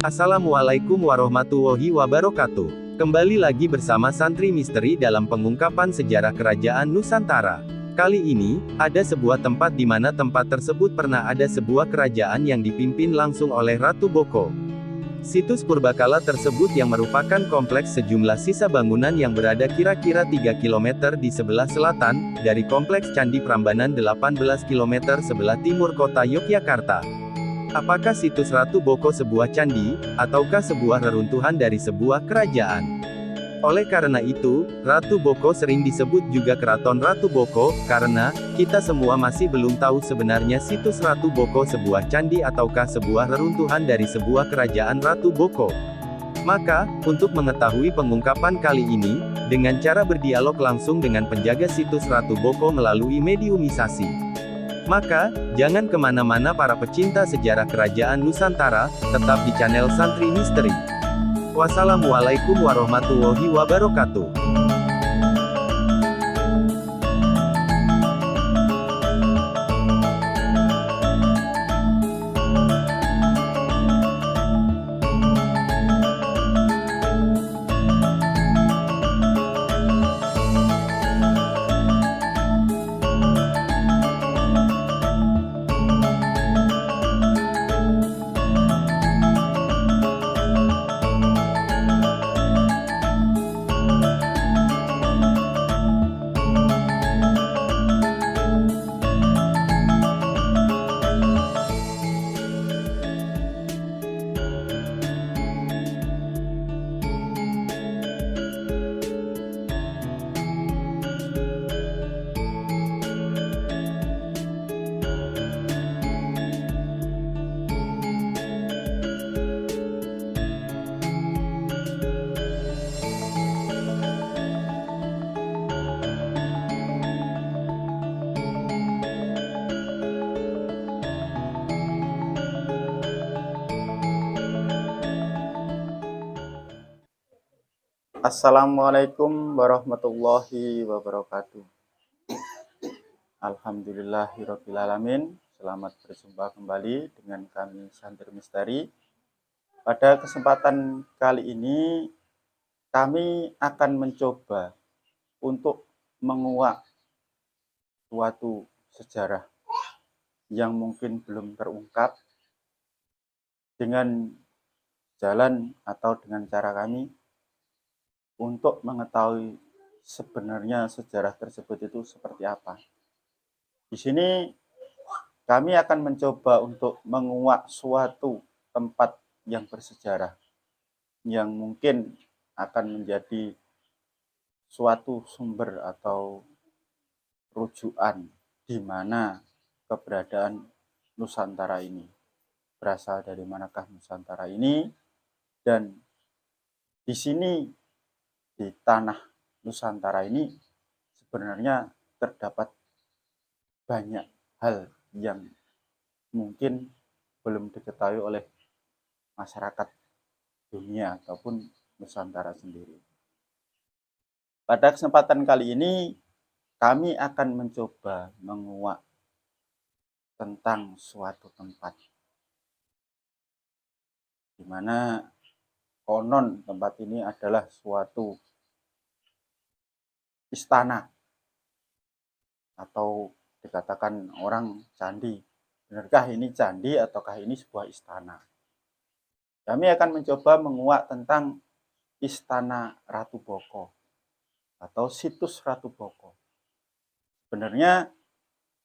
Assalamualaikum warahmatullahi wabarakatuh. Kembali lagi bersama Santri Misteri dalam pengungkapan sejarah Kerajaan Nusantara. Kali ini, ada sebuah tempat di mana tempat tersebut pernah ada sebuah kerajaan yang dipimpin langsung oleh Ratu Boko. Situs purbakala tersebut yang merupakan kompleks sejumlah sisa bangunan yang berada kira-kira 3 km di sebelah selatan, dari kompleks Candi Prambanan 18 km sebelah timur kota Yogyakarta. Apakah situs Ratu Boko sebuah candi, ataukah sebuah reruntuhan dari sebuah kerajaan? Oleh karena itu, Ratu Boko sering disebut juga Keraton Ratu Boko, karena kita semua masih belum tahu sebenarnya situs Ratu Boko sebuah candi ataukah sebuah reruntuhan dari sebuah kerajaan Ratu Boko. Maka, untuk mengetahui pengungkapan kali ini, dengan cara berdialog langsung dengan penjaga situs Ratu Boko melalui mediumisasi. Maka, jangan kemana-mana para pecinta sejarah Kerajaan Nusantara, tetap di channel Santri Misteri. Wassalamualaikum warahmatullahi wabarakatuh. Assalamualaikum warahmatullahi wabarakatuh. Alhamdulillahirrabbilalamin. Selamat berjumpa kembali dengan kami Santri Misteri. Pada kesempatan kali ini, kami akan mencoba untuk menguak suatu sejarah yang mungkin belum terungkap dengan jalan atau dengan cara kami untuk mengetahui sebenarnya sejarah tersebut itu seperti apa. Di sini kami akan mencoba untuk menguak suatu tempat yang bersejarah, yang mungkin akan menjadi suatu sumber atau rujukan di mana keberadaan Nusantara ini. Berasal dari manakah Nusantara ini, dan di sini di tanah Nusantara ini sebenarnya terdapat banyak hal yang mungkin belum diketahui oleh masyarakat dunia ataupun Nusantara sendiri. Pada kesempatan kali ini kami akan mencoba menguak tentang suatu tempat di mana konon tempat ini adalah suatu istana atau dikatakan orang candi. Benarkah ini candi ataukah ini sebuah istana? Kami akan mencoba menguak tentang Istana Ratu Boko atau situs Ratu Boko. Sebenarnya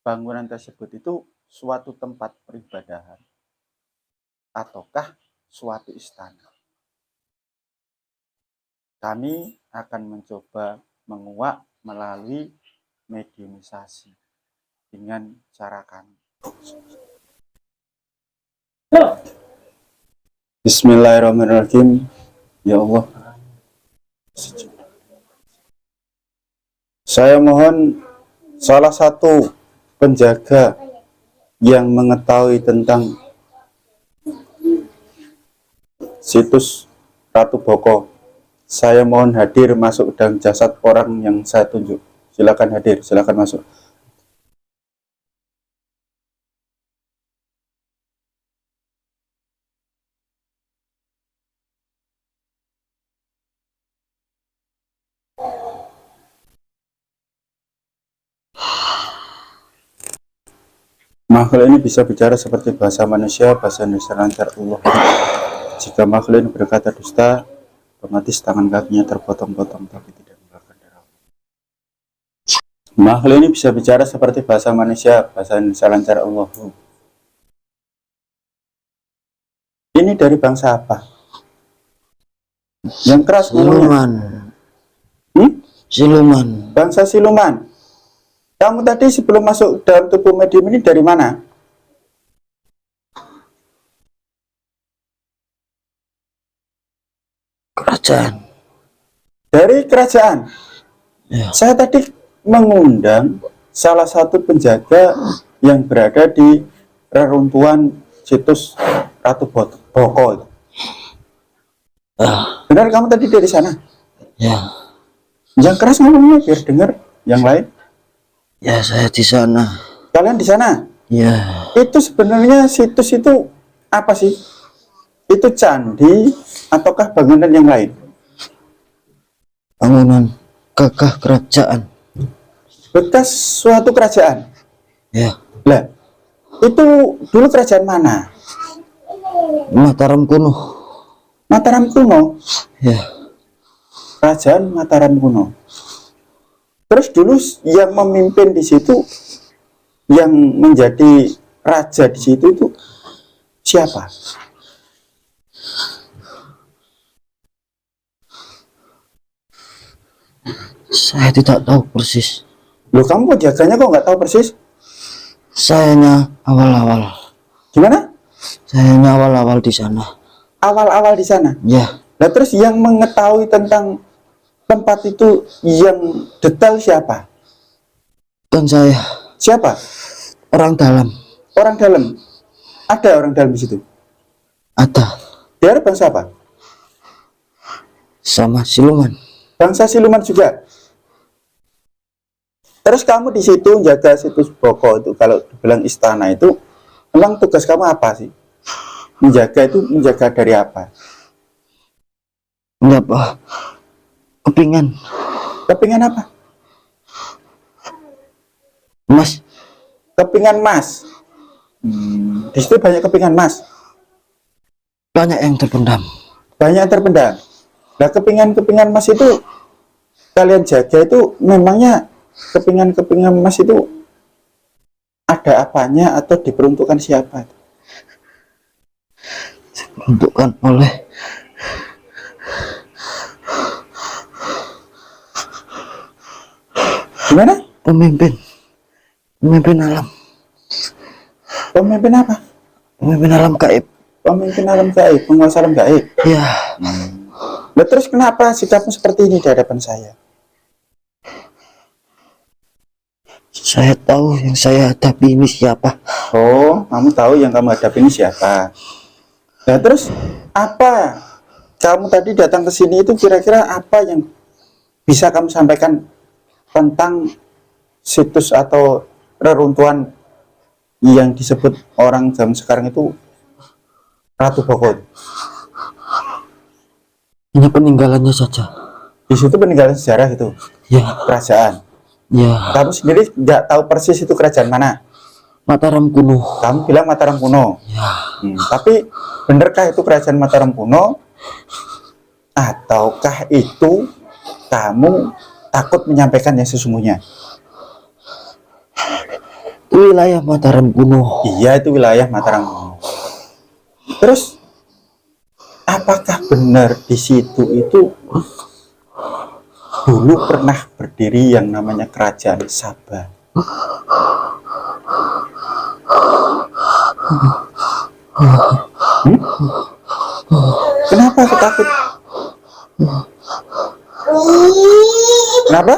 bangunan tersebut itu suatu tempat peribadahan ataukah suatu istana? Kami akan mencoba menguak melalui mediumisasi dengan cara kami. Bismillahirrahmanirrahim. Ya Allah, Saya mohon salah satu penjaga yang mengetahui tentang situs Ratu Boko. Saya mohon hadir masuk dalam jasad orang yang saya tunjuk. Silakan hadir, silakan masuk. Makhluk ini bisa bicara seperti bahasa manusia, bahasa Indonesia lancar Allah. Jika makhluk ini berkata dusta, otomatis tangan kakinya terpotong-potong tapi tidak mengeluarkan darah. Makhluk ini bisa bicara seperti bahasa manusia, bahasa Indonesia lancar Allah. Ini dari bangsa apa? Yang keras ngomongnya. Siluman. Siluman. Bangsa siluman. Kamu tadi sebelum masuk dalam tubuh medium ini dari mana? Kerajaan. Dari kerajaan. Ya. Saya tadi mengundang salah satu penjaga yang berada di reruntuhan situs Ratu Boko. Ah, Benar kamu tadi dari sana? ya. Yang keras ngomongnya biar dengar yang lain. Ya, saya di sana. Kalian di sana? Ya. Itu sebenarnya situs itu apa sih? Itu candi ataukah bangunan yang lain? Bangunan gagah kerajaan. Bekas suatu kerajaan. Ya. Lah, itu dulu kerajaan mana? Mataram kuno. Mataram kuno. Ya. Kerajaan Mataram kuno. Terus dulu yang memimpin di situ, yang menjadi raja di situ itu siapa? Saya tidak tahu persis. Loh, kamu penjaganya kok nggak tahu persis? Sayanya awal-awal. Gimana? Sayanya awal-awal di sana. Awal-awal di sana. Ya. Nah, terus yang mengetahui tentang tempat itu yang detail siapa? Dan saya Siapa? orang dalam. Orang dalam. Ada orang dalam di situ. Ada. Dia bangsa apa? Sama siluman. Bangsa siluman juga. Terus kamu di situ menjaga situs Boko itu, kalau dibilang istana itu, memang tugas kamu apa sih? Menjaga itu menjaga dari apa? Enggak, Pak. Kepingan. Kepingan apa? Mas. Kepingan emas. Di situ banyak kepingan emas. Banyak yang terpendam. Banyak yang terpendam. Nah, kepingan-kepingan emas itu kalian jaga itu memangnya kepingan-kepingan emas itu ada apanya atau diperuntukkan siapa? Diperuntukkan oleh Gimana? pemimpin alam. Pemimpin apa? Pemimpin alam gaib. Pemimpin alam gaib, penguasa alam gaib. Ya. Nah, terus kenapa sikapmu seperti ini di hadapan saya? Saya tahu yang saya hadapi ini siapa. Oh, kamu tahu yang kamu hadapi ini siapa? Nah, terus apa? Kamu tadi datang ke sini itu kira-kira apa yang bisa kamu sampaikan tentang situs atau reruntuhan yang disebut orang zaman sekarang itu Ratu Boko? Ini peninggalannya saja. Di situ peninggalan sejarah itu, Ya. kerajaan. Ya. Kamu sendiri nggak tahu persis itu kerajaan mana? Mataram kuno. Kamu bilang Mataram kuno. Ya. Tapi benarkah itu kerajaan Mataram kuno? Ataukah itu kamu takut menyampaikan yang sesungguhnya? Itu wilayah Mataram kuno. Iya, itu wilayah Mataram kuno. Terus apakah benar di situ itu dulu pernah berdiri yang namanya kerajaan Sabah? Kenapa aku takut? Kenapa?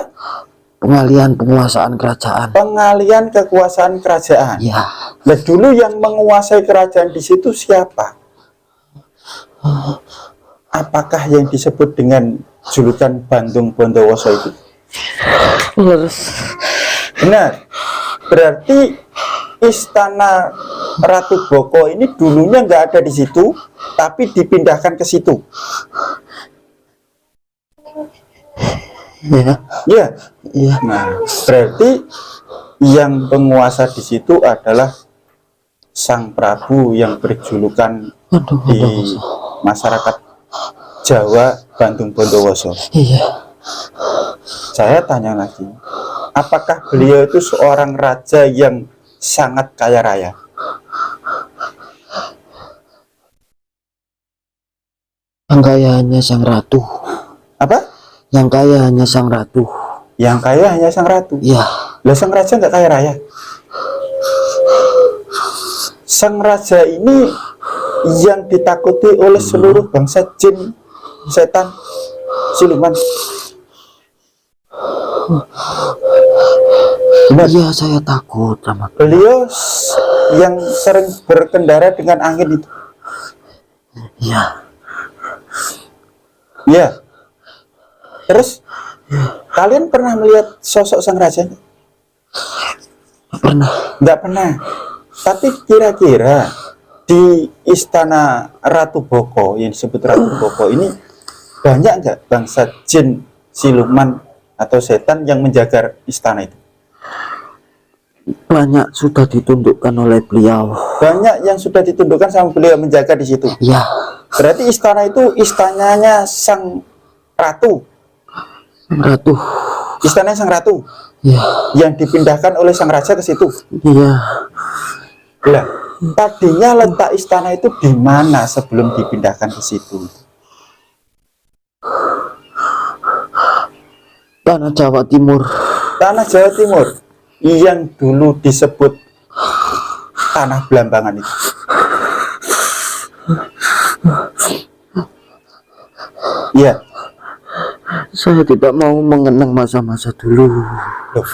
pengalian penguasaan kerajaan. Pengalian kekuasaan kerajaan. Ya, Nah, dulu yang menguasai kerajaan di situ siapa? Apakah yang disebut dengan julukan Bandung Bondowoso itu? Benar. Berarti istana Ratu Boko ini dulunya nggak ada di situ, tapi dipindahkan ke situ. ya, Ya. ya. Nah, berarti yang penguasa di situ adalah Sang Prabu yang berjulukan Aduh, di masyarakat Jawa Bandung Bondowoso. Iya. Saya tanya lagi, apakah beliau itu seorang raja yang sangat kaya raya? Yang kaya hanya sang ratu. Apa? Yang kaya hanya sang ratu. Yang kaya hanya sang ratu. Ya, Lah, sang raja nggak kaya raya. Sang raja ini yang ditakuti oleh seluruh bangsa jin, setan, siluman. Benar. iya saya takut sama. Beliau yang sering berkendara dengan angin itu. Ya, Ya. Terus kalian pernah melihat sosok sang raja? nggak pernah. Nggak pernah. Tapi kira-kira di istana Ratu Boko yang disebut Ratu Boko ini banyak nggak bangsa jin, siluman atau setan yang menjaga istana itu? Banyak sudah ditundukkan oleh beliau. Banyak yang sudah ditundukkan sama beliau menjaga di situ. Ya, Berarti istana itu istananya sang ratu. sang ratu. Istananya sang ratu Ya, yang dipindahkan oleh sang raja ke situ. iya. Lah, tadinya letak istana itu di mana sebelum dipindahkan ke situ? Tanah Jawa Timur. Tanah Jawa Timur yang dulu disebut Tanah Blambangan itu. Iya. Saya tidak mau mengenang masa-masa dulu. Loh,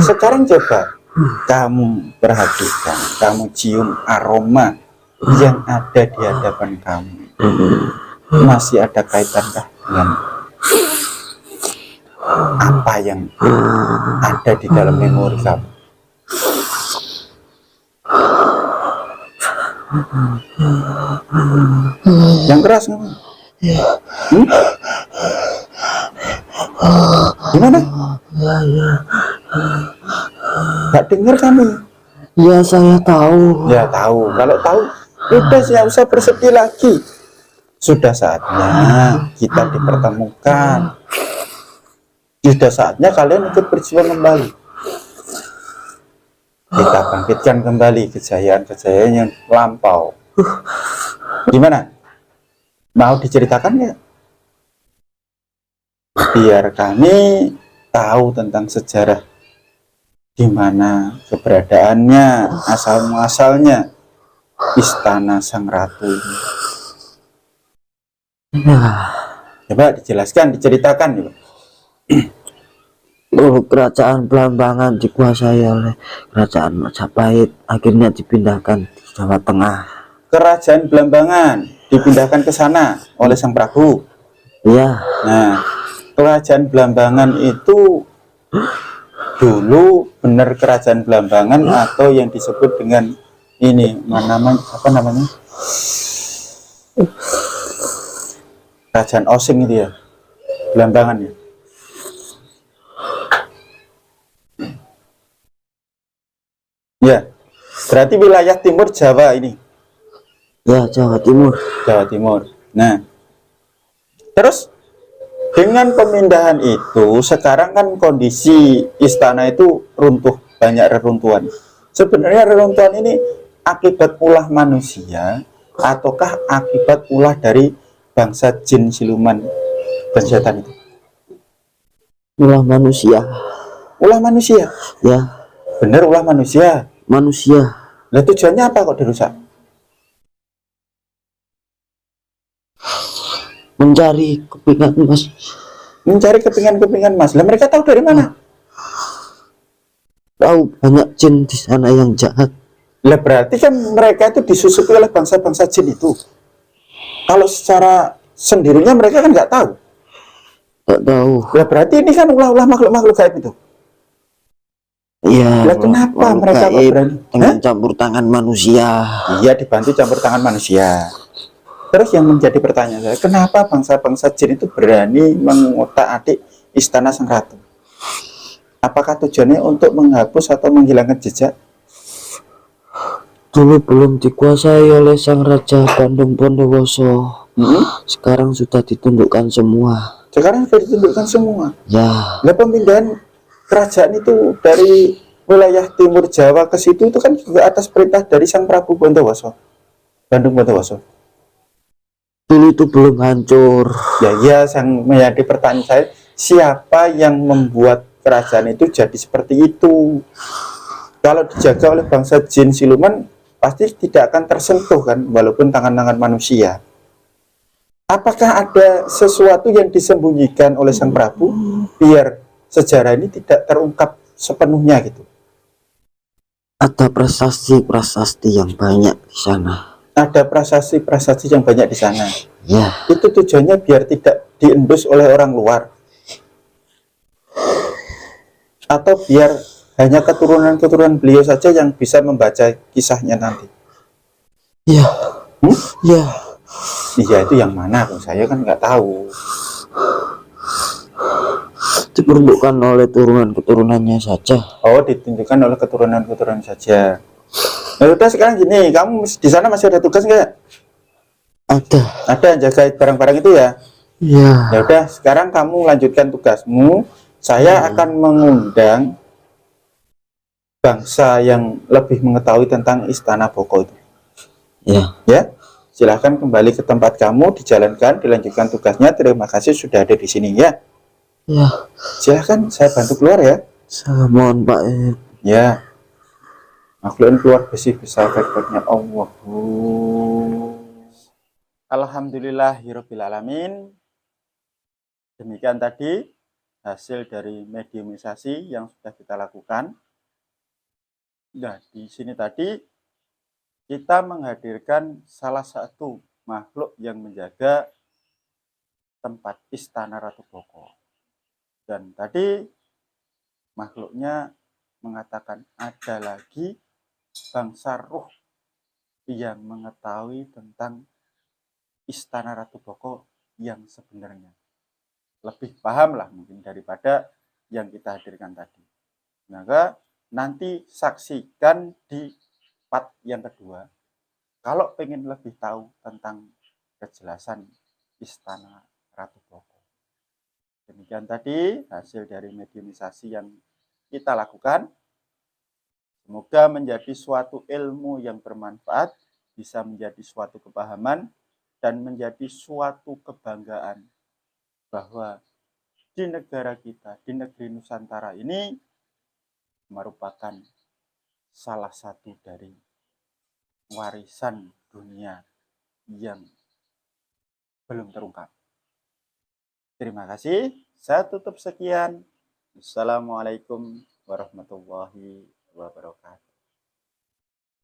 sekarang coba kamu perhatikan, kamu cium aroma yang ada di hadapan kamu. Masih ada kaitankah dengan apa yang ada di dalam memori kamu? Yang keras kamu. Hmm? Gimana? Gak dengar kamu? Ya, saya tahu. Ya tahu. Kalau tahu, udah nggak usah bersedih lagi. Sudah saatnya kita dipertemukan. Sudah saatnya kalian ikut berjuang kembali. Kita bangkitkan kembali kejayaan-kejayaan yang lampau. Gimana? Mau diceritakan nggak? Biar kami tahu tentang sejarah di mana keberadaannya, asal-muasalnya istana sang ratu ini. Ya, Coba dijelaskan, diceritakan. Coba. kerajaan Blambangan dikuasai oleh kerajaan Majapahit, akhirnya dipindahkan di Jawa Tengah. Kerajaan Blambangan dipindahkan ke sana oleh sang Prabu. Ya, Nah, kerajaan Blambangan itu dulu benar kerajaan Blambangan atau yang disebut dengan ini apa namanya? Kerajaan Osing itu ya, Blambangan ya. Ya, berarti wilayah timur Jawa ini, ya Jawa Timur. Jawa Timur. Nah, terus dengan pemindahan itu, sekarang kan kondisi istana itu runtuh, banyak reruntuhan. Sebenarnya reruntuhan ini akibat ulah manusia ataukah akibat ulah dari bangsa jin, siluman, dan setan itu? Ulah manusia. Ulah manusia. Ya, Bener, ulah manusia. manusia. Lah, tujuannya apa kok dirusak? Mencari kepingan Mas. Mencari kepingan-kepingan Mas. Lah, mereka tahu dari mana? tahu banyak jin di sana yang jahat. Lah berarti kan mereka itu disusupi oleh bangsa-bangsa jin itu. Kalau secara sendirinya mereka kan nggak tahu. Nggak tahu. Lah berarti ini kan ulah-ulah makhluk-makhluk gaib itu. Iya, Lah kenapa makhluk mereka kok gaib berani? dengan campur tangan manusia. Iya, dibantu campur tangan manusia. Terus yang menjadi pertanyaan saya, kenapa bangsa-bangsa jin itu berani mengotak-atik istana sang ratu? Apakah tujuannya untuk menghapus atau menghilangkan jejak? Dulu belum dikuasai oleh sang raja Bandung Bondowoso. Sekarang sudah ditundukkan semua. Sekarang sudah ditunjukkan semua. Ya, Nah, pemindahan kerajaan itu dari wilayah timur Jawa ke situ itu kan juga atas perintah dari Sang Prabu Bondowoso, Bandung Bondowoso. dulu itu belum hancur. Ya, iya, yang menjadi pertanyaan saya, siapa yang membuat kerajaan itu jadi seperti itu? Kalau dijaga oleh bangsa jin siluman, pasti tidak akan tersentuh kan, walaupun tangan-tangan manusia. Apakah ada sesuatu yang disembunyikan oleh Sang Prabu biar sejarah ini tidak terungkap sepenuhnya gitu? Ada prasasti-prasasti yang banyak di sana. Ada prasasti-prasasti yang banyak di sana. Ya, Itu tujuannya biar tidak diendus oleh orang luar. Atau biar hanya keturunan-keturunan beliau saja yang bisa membaca kisahnya nanti. ya, Hmm? ya. Iya, itu yang mana? Saya kan nggak tahu. Diperuntukkan oleh turunan-keturunannya saja. Oh, ditunjukkan oleh keturunan-keturunan saja. Nah, udah sekarang gini, kamu di sana masih ada tugas nggak? Ada. Ada yang jaga barang-barang itu ya? Ya, Ya udah, sekarang kamu lanjutkan tugasmu. Saya akan mengundang bangsa yang lebih mengetahui tentang Istana Boko itu. ya. Ya, silahkan kembali ke tempat kamu, dijalankan, dilanjutkan tugasnya. Terima kasih sudah ada di sini ya. Ya, Silahkan, saya bantu keluar ya. saya mohon Pak. Ya, makhluk keluar besi besar berikutnya Allah. Alhamdulillahirobbilalamin. Demikian tadi hasil dari mediumisasi yang sudah kita lakukan. Nah, di sini tadi kita menghadirkan salah satu makhluk yang menjaga tempat Istana Ratu Boko. Dan tadi makhluknya mengatakan ada lagi bangsa ruh yang mengetahui tentang Istana Ratu Boko yang sebenarnya. Lebih paham lah mungkin daripada yang kita hadirkan tadi. Maka nanti saksikan di part yang kedua. Kalau pengen lebih tahu tentang kejelasan Istana Ratu Boko. Demikian tadi hasil dari mediumisasi yang kita lakukan. Semoga menjadi suatu ilmu yang bermanfaat, bisa menjadi suatu kepahaman, dan menjadi suatu kebanggaan bahwa di negara kita, di negeri Nusantara ini merupakan salah satu dari warisan dunia yang belum terungkap. Terima kasih. Saya tutup sekian. Assalamualaikum warahmatullahi wabarakatuh.